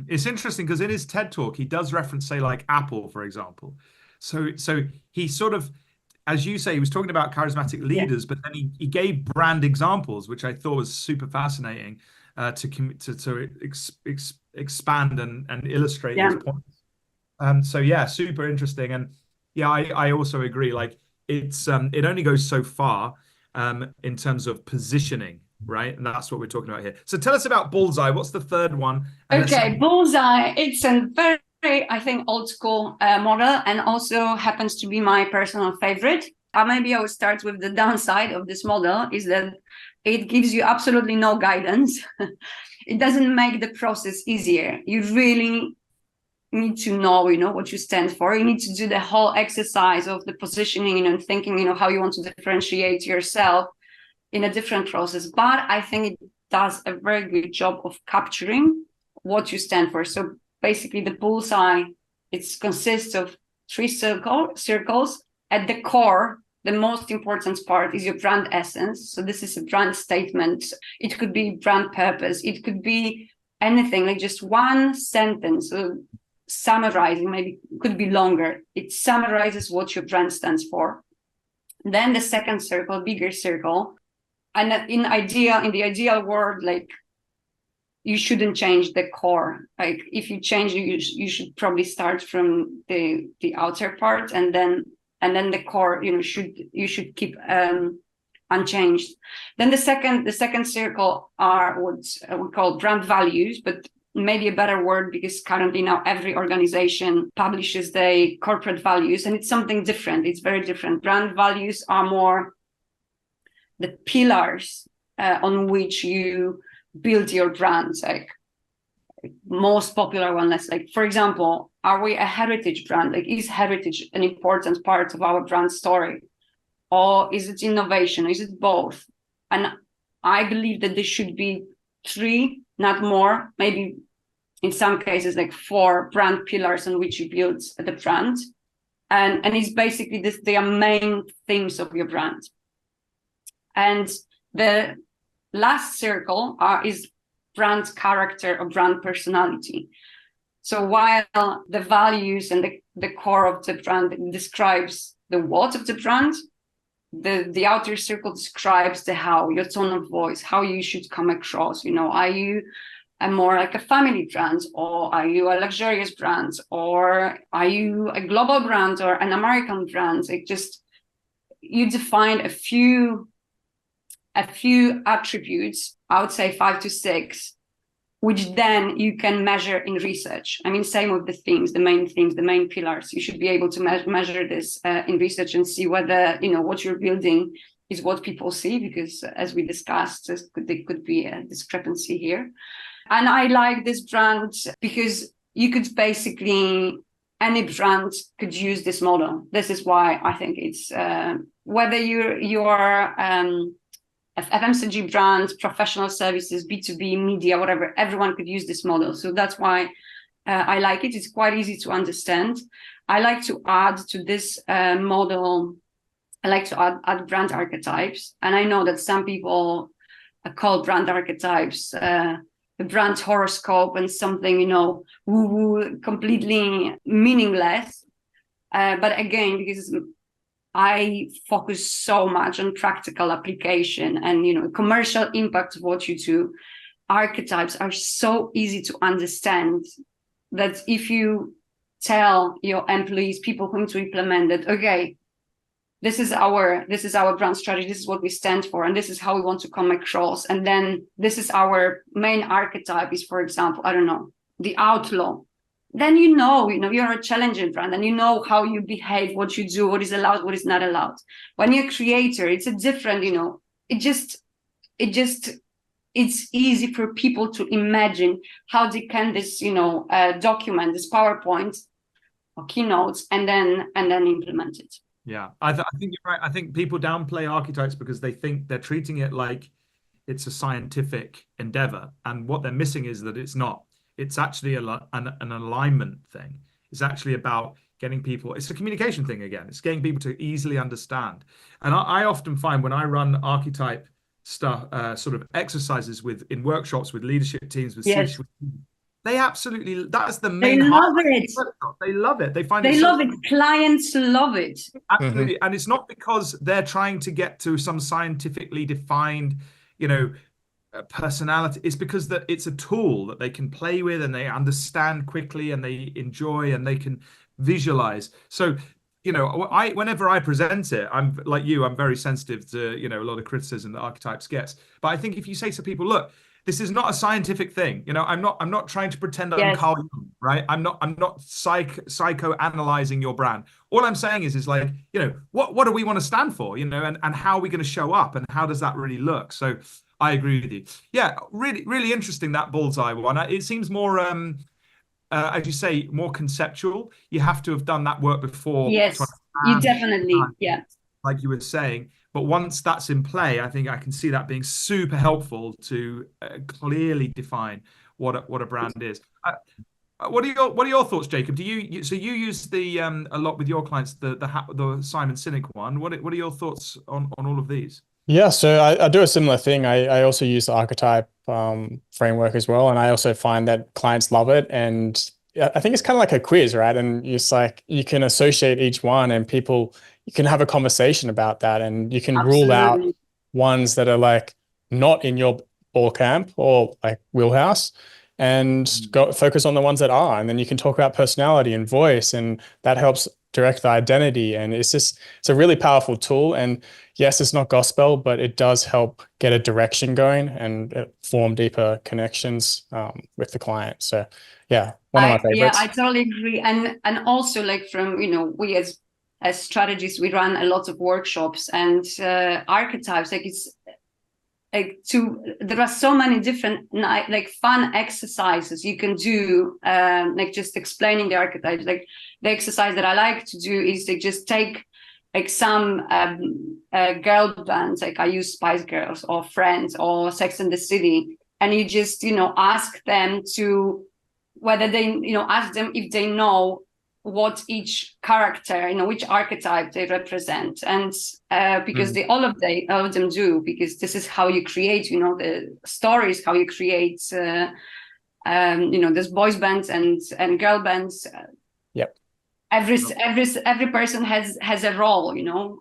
It's interesting because in his TED talk, he does reference, say, like Apple, for example. So he sort of, as you say, he was talking about charismatic leaders, but then he gave brand examples, which I thought was super fascinating to expand and illustrate his points. Super interesting. And I also agree. Like it only goes so far in terms of positioning, right? And that's what we're talking about here. So tell us about Bullseye. What's the third one? Okay, Bullseye. It's a very, I think, old school model, and also happens to be my personal favorite. Maybe I will start with the downside of this model is that it gives you absolutely no guidance. It doesn't make the process easier. You really need to know, what you stand for. You need to do the whole exercise of the positioning, and thinking, how you want to differentiate yourself in a different process. But I think it does a very good job of capturing what you stand for. So basically the bullseye, it consists of 3 circles. At the core, the most important part is your brand essence. So this is a brand statement. It could be brand purpose. It could be anything, like just one sentence. So summarizing, maybe could be longer. It summarizes what your brand stands for. Then the second circle, bigger circle. And in the ideal world, like, you shouldn't change the core. Like if you change, you should probably start from the outer part, and then the core, you should keep unchanged. Then the second circle are what we call brand values, but maybe a better word, because currently now every organization publishes their corporate values, and it's something different. It's very different. Brand values are more the pillars on which you build your brand. Like most popular one, like, for example, are we a heritage brand? Like, is heritage an important part of our brand story, or is it innovation? Is it both? And I believe that there should be 3, not more, maybe in some cases like 4 brand pillars on which you build the brand, and it's basically they are main themes of your brand. And the last circle is brand character or brand personality. So while the values and the core of the brand describes the what of the brand, the outer circle describes the how, your tone of voice, how you should come across. Are you a more like a family brand, or are you a luxurious brand, or are you a global brand or an American brand? Like, just you define a few attributes, I would say 5 to 6, which then you can measure in research. I mean, same with the themes, the main pillars. You should be able to measure this in research and see whether, you know, what you're building is what people see, because as we discussed, there could be a discrepancy here. And I like this brand because you could basically, any brand could use this model. This is why I think it's, whether you're FMCG brands, professional services, B2B, media, whatever, everyone could use this model. So that's why I like it. It's quite easy to understand. I like to add to this model, I like to add brand archetypes. And I know that some people call brand archetypes the brand horoscope and something, you know, woo-woo, completely meaningless. But again, because I focus so much on practical application and, you know, commercial impact of what you do, archetypes are so easy to understand that if you tell your employees, people whom to implement it, okay, this is our brand strategy, this is what we stand for, and this is how we want to come across. And then this is our main archetype is, for example, I don't know, the outlaw. Then you know you're a challenging brand, and you know how you behave, what you do, what is allowed, what is not allowed. When you're a creator, it's a different, you know, it's easy for people to imagine how they can this, you know, document this PowerPoint or keynotes and then implement it. Yeah, I think you're right. I think people downplay archetypes because they think they're treating it like it's a scientific endeavor, and what they're missing is that it's not. It's actually an alignment thing. It's actually about getting people. It's a communication thing again. It's getting people to easily understand. And I often find when I run archetype stuff, sort of exercises in workshops with leadership teams, with yes. C-suite, they absolutely, that's the main. They love it. They love it. They love it. Clients love it. Absolutely. Mm-hmm. And it's not because they're trying to get to some scientifically defined, you know, personality. It's because that it's a tool that they can play with and they understand quickly and they enjoy and they can visualize. So, you know, whenever I present it, I'm like you, I'm very sensitive to, you know, a lot of criticism that archetypes gets. But I think if you say to people, look, this is not a scientific thing. You know, I'm not trying to pretend I'm Carl Jung, right? I'm not psycho-analyzing your brand. All I'm saying is like, you know, what do we want to stand for, you know, and how are we going to show up and how does that really look? So I agree with you. Yeah, really, really interesting, that bullseye one. It seems more, as you say, more conceptual. You have to have done that work before. Yes, you definitely, yeah. Like you were saying. But once that's in play, I think I can see that being super helpful to clearly define what a brand is. What are your thoughts, Jacob? Do you use the a lot with your clients the Simon Synic one? What are your thoughts on all of these? Yeah, so I do a similar thing. I also use the archetype framework as well, and I also find that clients love it. And I think it's kind of like a quiz, right? And it's like you can associate each one, and you can have a conversation about that, and you can rule out ones that are like not in your ball camp or like wheelhouse, and go focus on the ones that are. And then you can talk about personality and voice, and that helps direct the identity. And it's a really powerful tool. And yes, it's not gospel, but it does help get a direction going and form deeper connections with the client. So yeah, one of my favorites. Yeah, I totally agree. And also, like, from, you know, we as strategists, we run a lot of workshops, and archetypes, like, it's like there are so many different like fun exercises you can do, like just explaining the archetypes. Like the exercise that I like to do is to just take like some girl bands, like I use Spice Girls or Friends or Sex and the City, and you just, you know, ask them to whether they, you know, ask them if they know what each character, you know, which archetype they represent. And because all of them do, because this is how you create, you know, the stories, how you create, you know, there's boys bands and girl bands. Yep. Every person has a role, you know.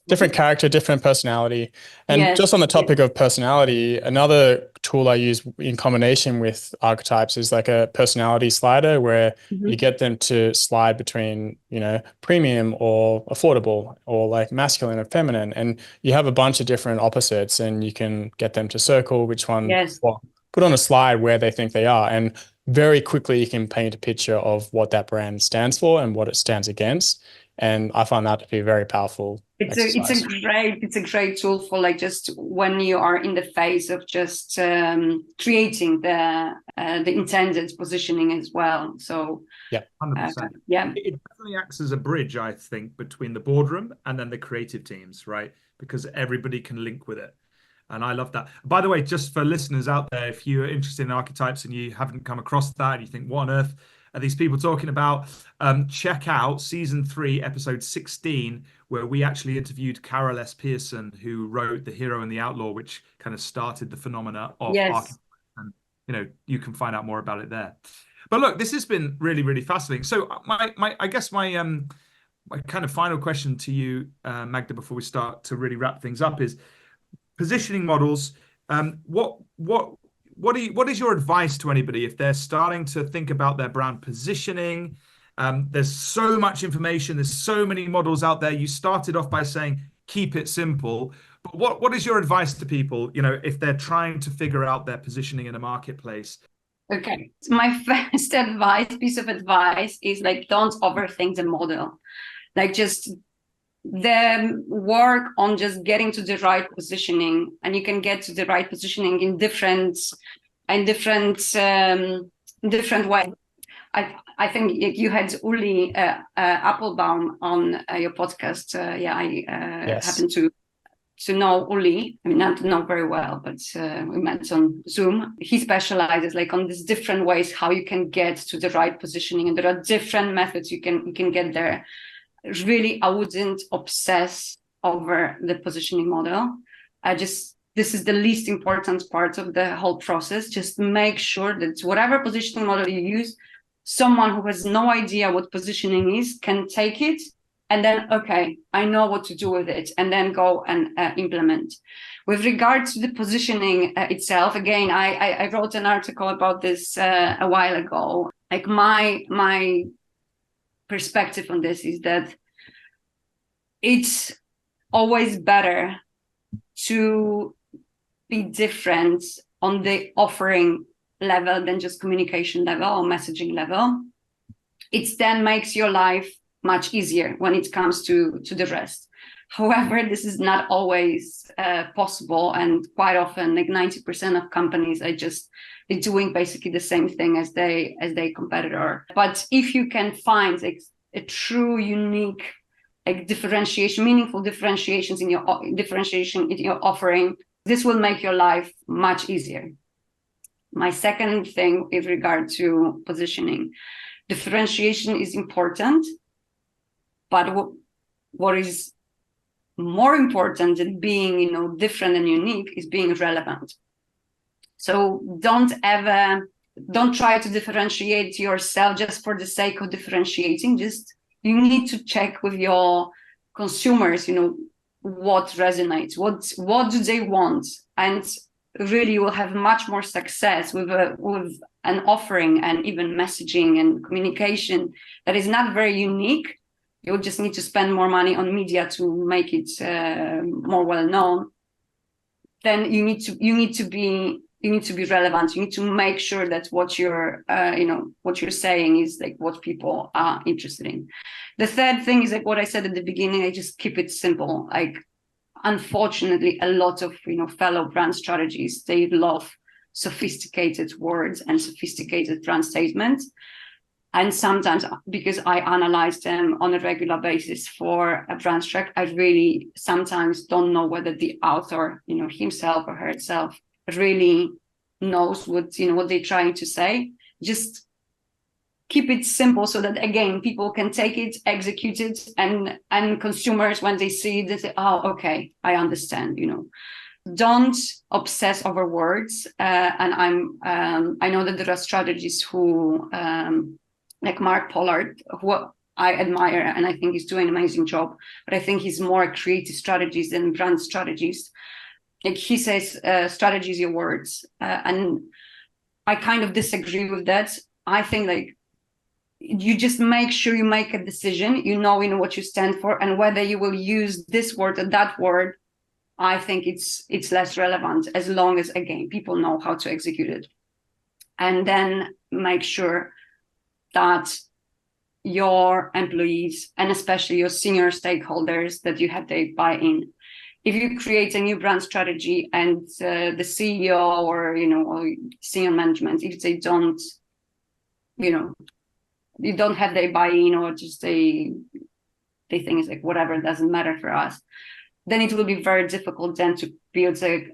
Different character, different personality. And just on the topic of personality, another tool I use in combination with Archetypes is like a personality slider where you get them to slide between, premium or affordable, or like masculine or feminine. And you have a bunch of different opposites, and you can get them to circle which one, Yes. well, put on a slide where they think they are. And very quickly you can paint a picture of what that brand stands for and what it stands against. And I find that to be a very powerful exercise. It's a great tool for like just when you are in the phase of just creating the intended positioning as well. So yeah, 100%. It definitely acts as a bridge, I think, between the boardroom and then the creative teams, right? Because everybody can link with it. And I love that. By the way, just for listeners out there, if you're interested in archetypes and you haven't come across that, and you think, what on earth are these people talking about? Check out season 3, episode 16, where we actually interviewed Carol S. Pearson, who wrote The Hero and the Outlaw, which kind of started the phenomena of archetypes. And you can find out more about it there. But look, this has been really, really fascinating. So I guess my kind of final question to you, Magda, before we start to really wrap things up, is positioning models. What is your advice to anybody if they're starting to think about their brand positioning? There's so much information, there's so many models out there. You started off by saying keep it simple, but what is your advice to people, if they're trying to figure out their positioning in a marketplace? Okay, so my first piece of advice is like, don't overthink the model. Like, just then work on just getting to the right positioning, and you can get to the right positioning in different ways. I think you had Uli Applebaum on your podcast. Yes. Happen to know Uli. I mean, not to know very well, but we met on Zoom. He specializes like on these different ways how you can get to the right positioning, and there are different methods you can get there. Really, I wouldn't obsess over the positioning model. This is the least important part of the whole process. Just make sure that whatever positioning model you use, someone who has no idea what positioning is can take it and then, okay, I know what to do with it, and then go and implement. With regard to the positioning itself, again, I wrote an article about this a while ago. Like my perspective on this is that it's always better to be different on the offering level than just communication level or messaging level. It then makes your life much easier when it comes to the rest. However, this is not always possible, and quite often, like 90% of companies they're doing basically the same thing as their competitor. But if you can find like a true, unique, like differentiation, meaningful differentiations in your offering, this will make your life much easier. My second thing with regard to positioning, differentiation is important, but what is more important than being, different and unique is being relevant. So don't try to differentiate yourself just for the sake of differentiating. You need to check with your consumers, what resonates, what do they want, and really you will have much more success with an offering and even messaging and communication that is not very unique. You'll just need to spend more money on media to make it more well known. Then you need to be relevant. You need to make sure that what you're saying is like what people are interested in. The third thing is like what I said at the beginning. I just keep it simple. Like, unfortunately, a lot of fellow brand strategists, they love sophisticated words and sophisticated brand statements. And sometimes, because I analyze them on a regular basis for a BrandStruck, I really sometimes don't know whether the author, himself or herself, really knows what they're trying to say. Just keep it simple so that, again, people can take it, execute it, and consumers, when they see it, they say, oh, okay, I understand. Don't obsess over words. And I know that there are strategists who, like Mark Pollard, who I admire, and I think he's doing an amazing job, but I think he's more a creative strategist than brand strategist. like he says, strategy is your words. And I kind of disagree with that. I think like you just make sure you make a decision, you know what you stand for, and whether you will use this word or that word, I think it's less relevant, as long as, again, people know how to execute it. And then make sure that your employees, and especially your senior stakeholders, that you have their buy-in. If you create a new brand strategy and the CEO or senior management, if they don't, you don't have their buy-in, or just they think it's like whatever, it doesn't matter for us, then it will be very difficult then to build a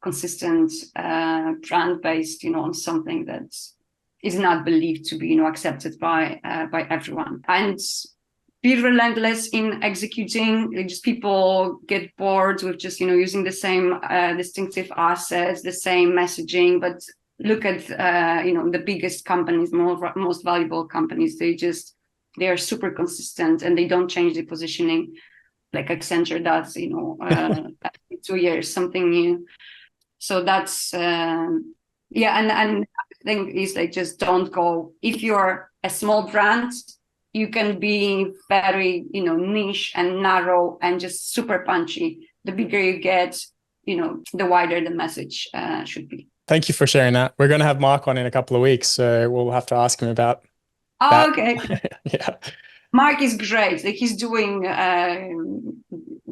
consistent brand based, on something that is not believed to be, accepted by everyone. And be relentless in executing. Just people get bored with just, using the same distinctive assets, the same messaging, but look at, the biggest companies, most valuable companies, they are super consistent and they don't change the positioning like Accenture does, every 2 years, something new. So that's, and I think is like, just don't go, if you're a small brand, you can be very, niche and narrow and just super punchy. The bigger you get, the wider the message should be. Thank you for sharing that. We're going to have Mark on in a couple of weeks, so we'll have to ask him about that. Okay. Yeah. Mark is great. Like, he's doing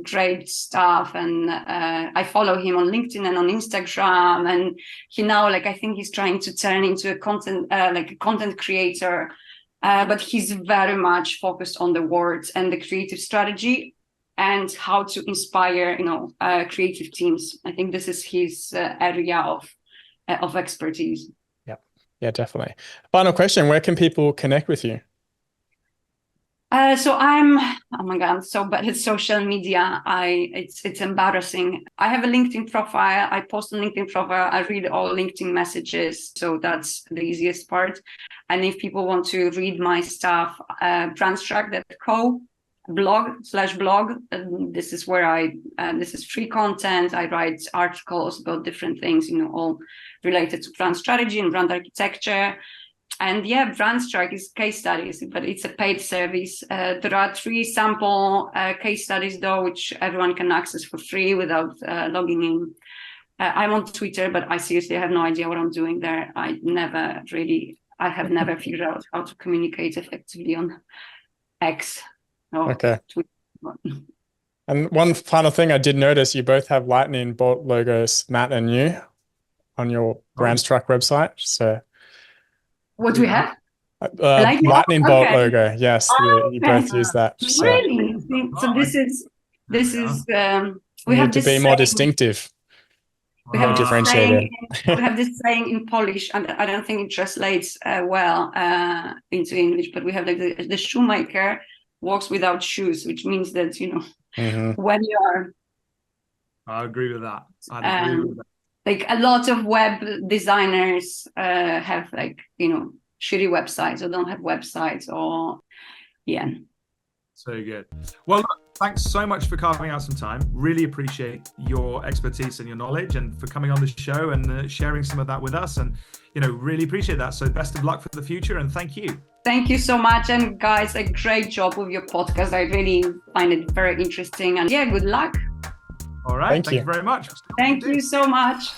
great stuff, and I follow him on LinkedIn and on Instagram. And he now, I think he's trying to turn into a content creator, but he's very much focused on the words and the creative strategy and how to inspire, creative teams. I think this is his area of expertise. Yeah, definitely. Final question: where can people connect with you? So I'm so bad at social media. It's embarrassing. I have a LinkedIn profile. I post on LinkedIn profile. I read all LinkedIn messages. So that's the easiest part. And if people want to read my stuff, BrandStruck.co /blog. This is where this is free content. I write articles about different things, all related to brand strategy and brand architecture. And yeah, BrandStruck is case studies, but it's a paid service. There are 3 sample case studies though, which everyone can access for free without logging in. I'm on Twitter, but I seriously have no idea what I'm doing there. I have never figured out how to communicate effectively on X. Okay. Twitter. And one final thing, I did notice you both have lightning bolt logos, Matt and you, on your BrandStruck website. So what do we have? Lightning bolt logo. Yes, you both use that. So. Really? So this is we have to be more distinctive. We have differentiated. We have this saying in Polish, and I don't think it translates well into English, but we have the shoemaker walks without shoes, which means that when you are. I agree with that. I agree with that. Like a lot of web designers have shitty websites or don't have websites So good. Well, look, thanks so much for carving out some time. Really appreciate your expertise and your knowledge, and for coming on the show and sharing some of that with us. And really appreciate that. So best of luck for the future, and thank you. Thank you so much, and guys, a great job with your podcast. I really find it very interesting, and good luck. All right. Thank you very much. Thank you so much.